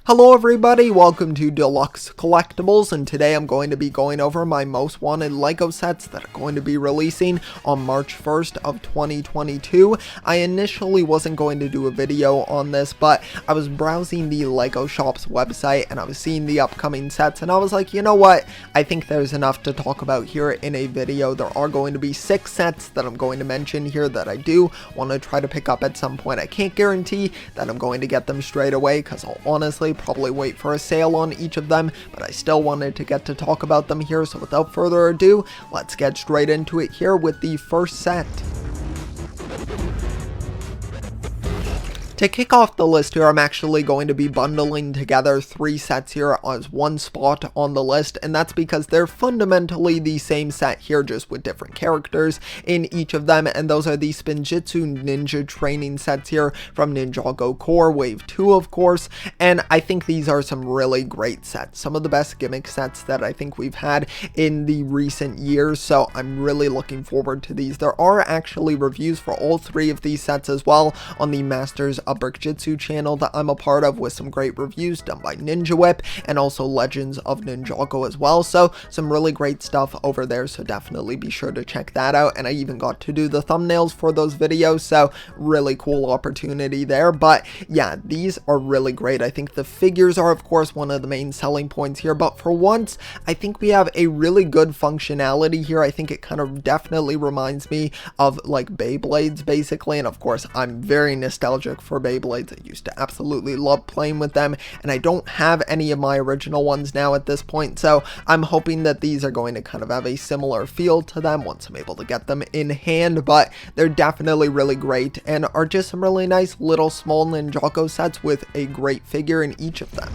Hello everybody, welcome to Deluxe Collectibles, and today I'm going to be going over my most wanted LEGO sets that are going to be releasing on March 1st of 2022. I initially wasn't going to do a video on this, but I was browsing the LEGO Shop's website and I was seeing the upcoming sets and I was like, you know what, I think there's enough to talk about here in a video. There are going to be 6 sets that I'm going to mention here that I do want to try to pick up at some point. I can't guarantee that I'm going to get them straight away because I'll honestly probably wait for a sale on each of them, but I still wanted to get to talk about them here, so without further ado, let's get straight into it here with the first set. To kick off the list here, I'm actually going to be bundling together 3 sets here as one spot on the list, and that's because they're fundamentally the same set here, just with different characters in each of them, and those are the Spinjitzu Ninja training sets here from Ninjago Core Wave 2, of course, and I think these are some really great sets, some of the best gimmick sets that I think we've had in the recent years, so I'm really looking forward to these. There are actually reviews for all 3 of these sets as well on the Masters of Brickjitsu channel that I'm a part of, with some great reviews done by Ninja Whip and also Legends of Ninjago as well, so some really great stuff over there, so definitely be sure to check that out. And I even got to do the thumbnails for those videos, so really cool opportunity there. But yeah, these are really great. I think the figures are of course one of the main selling points here, but for once I think we have a really good functionality here. I think it kind of definitely reminds me of like Beyblades basically, and of course I'm very nostalgic for Beyblades. I used to absolutely love playing with them, and I don't have any of my original ones now at this point, so I'm hoping that these are going to kind of have a similar feel to them once I'm able to get them in hand. But they're definitely really great and are just some really nice little small Ninjago sets with a great figure in each of them.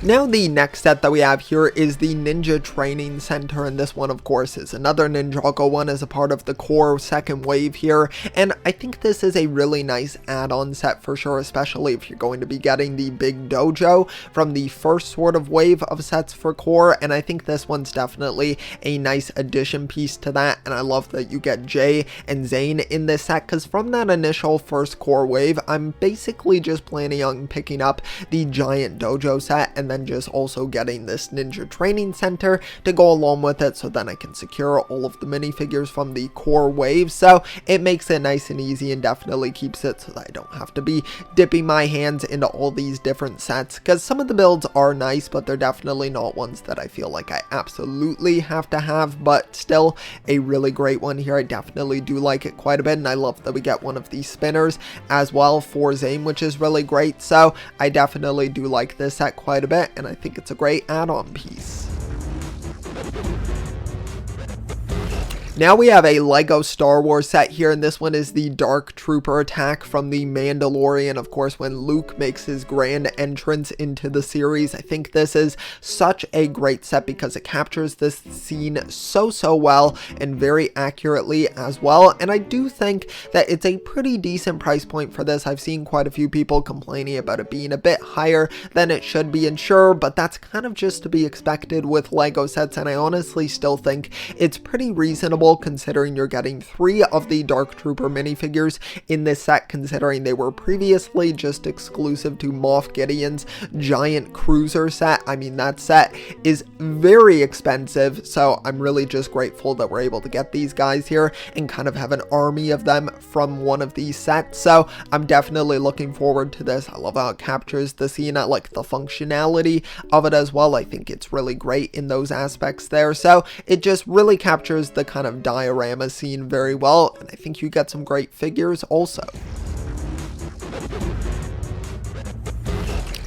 Now the next set that we have here is the Ninja Training Center, and this one of course is another Ninjago one as a part of the Core second wave here, and I think this is a really nice add-on set for sure, especially if you're going to be getting the big dojo from the first sort of wave of sets for Core, and I think this one's definitely a nice addition piece to that. And I love that you get Jay and Zane in this set, because from that initial first Core wave I'm basically just planning on picking up the giant dojo set and then just also getting this Ninja Training Center to go along with it, so then I can secure all of the minifigures from the Core wave. So it makes it nice and easy and definitely keeps it so that I don't have to be dipping my hands into all these different sets, because some of the builds are nice, but they're definitely not ones that I feel like I absolutely have to have. But still a really great one here. I definitely do like it quite a bit, and I love that we get one of these spinners as well for Zane, which is really great. So I definitely do like this set quite a bit, and I think it's a great add-on piece. Now we have a LEGO Star Wars set here, and this one is the Dark Trooper attack from the Mandalorian. Of course, when Luke makes his grand entrance into the series, I think this is such a great set because it captures this scene so well and very accurately as well. And I do think that it's a pretty decent price point for this. I've seen quite a few people complaining about it being a bit higher than it should be, and sure, but that's kind of just to be expected with LEGO sets, and I honestly still think it's pretty reasonable considering you're getting 3 of the Dark Trooper minifigures in this set, considering they were previously just exclusive to Moff Gideon's giant cruiser set. I mean, that set is very expensive, so I'm really just grateful that we're able to get these guys here and kind of have an army of them from one of these sets. So I'm definitely looking forward to this. I love how it captures the scene. I like the functionality of it as well. I think it's really great in those aspects there, so it just really captures the kind of diorama scene very well, and I think you get some great figures also.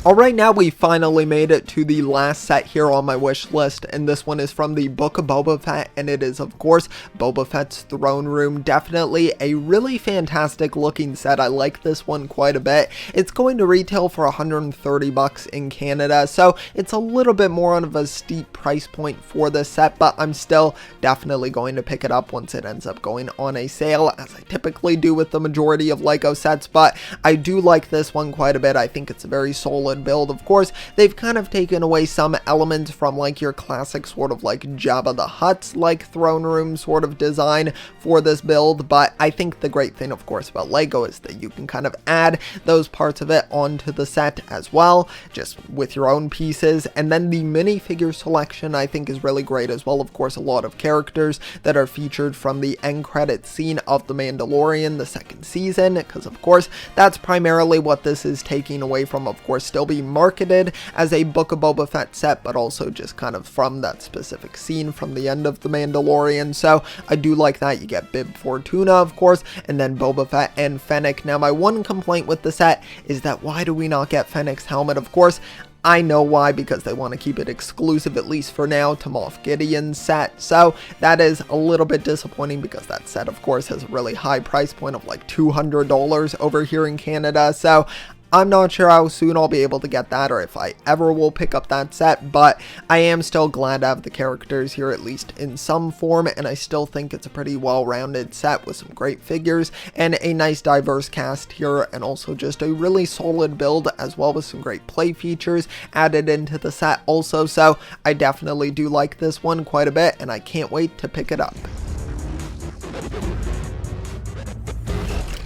Alright, now we finally made it to the last set here on my wish list, and this one is from the Book of Boba Fett, and it is of course Boba Fett's Throne Room. Definitely a really fantastic looking set. I like this one quite a bit. It's going to retail for $130 in Canada, so it's a little bit more of a steep price point for this set, but I'm still definitely going to pick it up once it ends up going on a sale, as I typically do with the majority of LEGO sets. But I do like this one quite a bit. I think it's a very solid solid build. Of course, they've kind of taken away some elements from like your classic sort of like Jabba the Hutt's like throne room sort of design for this build, but I think the great thing of course about Lego is that you can kind of add those parts of it onto the set as well, just with your own pieces. And then the minifigure selection I think is really great as well. Of course, a lot of characters that are featured from the end credit scene of The Mandalorian, the second season, because of course that's primarily what this is taking away from. Of course, still be marketed as a Book of Boba Fett set, but also just kind of from that specific scene from the end of The Mandalorian. So I do like that. You get Bib Fortuna, of course, and then Boba Fett and Fennec. Now, my one complaint with the set is that why do we not get Fennec's helmet? Of course, I know why, because they want to keep it exclusive, at least for now, to Moff Gideon's set. So that is a little bit disappointing, because that set, of course, has a really high price point of like $200 over here in Canada. So I'm not sure how soon I'll be able to get that, or if I ever will pick up that set, but I am still glad to have the characters here, at least in some form, and I still think it's a pretty well-rounded set with some great figures and a nice diverse cast here, and also just a really solid build as well, with some great play features added into the set also. So I definitely do like this one quite a bit, and I can't wait to pick it up.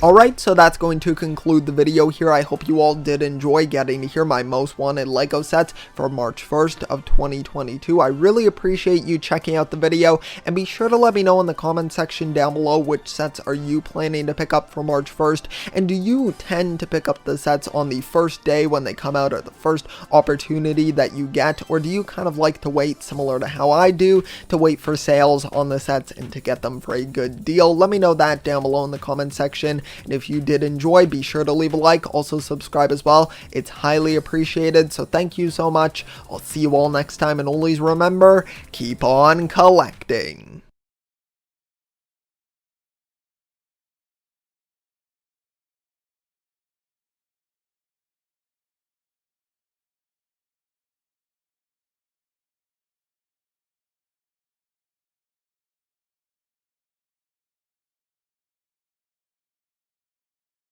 Alright, so that's going to conclude the video here. I hope you all did enjoy getting to hear my most wanted Lego sets for March 1st of 2022. I really appreciate you checking out the video, and be sure to let me know in the comment section down below which sets are you planning to pick up for March 1st, and do you tend to pick up the sets on the first day when they come out, or the first opportunity that you get, or do you kind of like to wait, similar to how I do, to wait for sales on the sets and to get them for a good deal? Let me know that down below in the comment section. And if you did enjoy, be sure to leave a like, also subscribe as well. It's highly appreciated, so thank you so much. I'll see you all next time, and always remember, keep on collecting.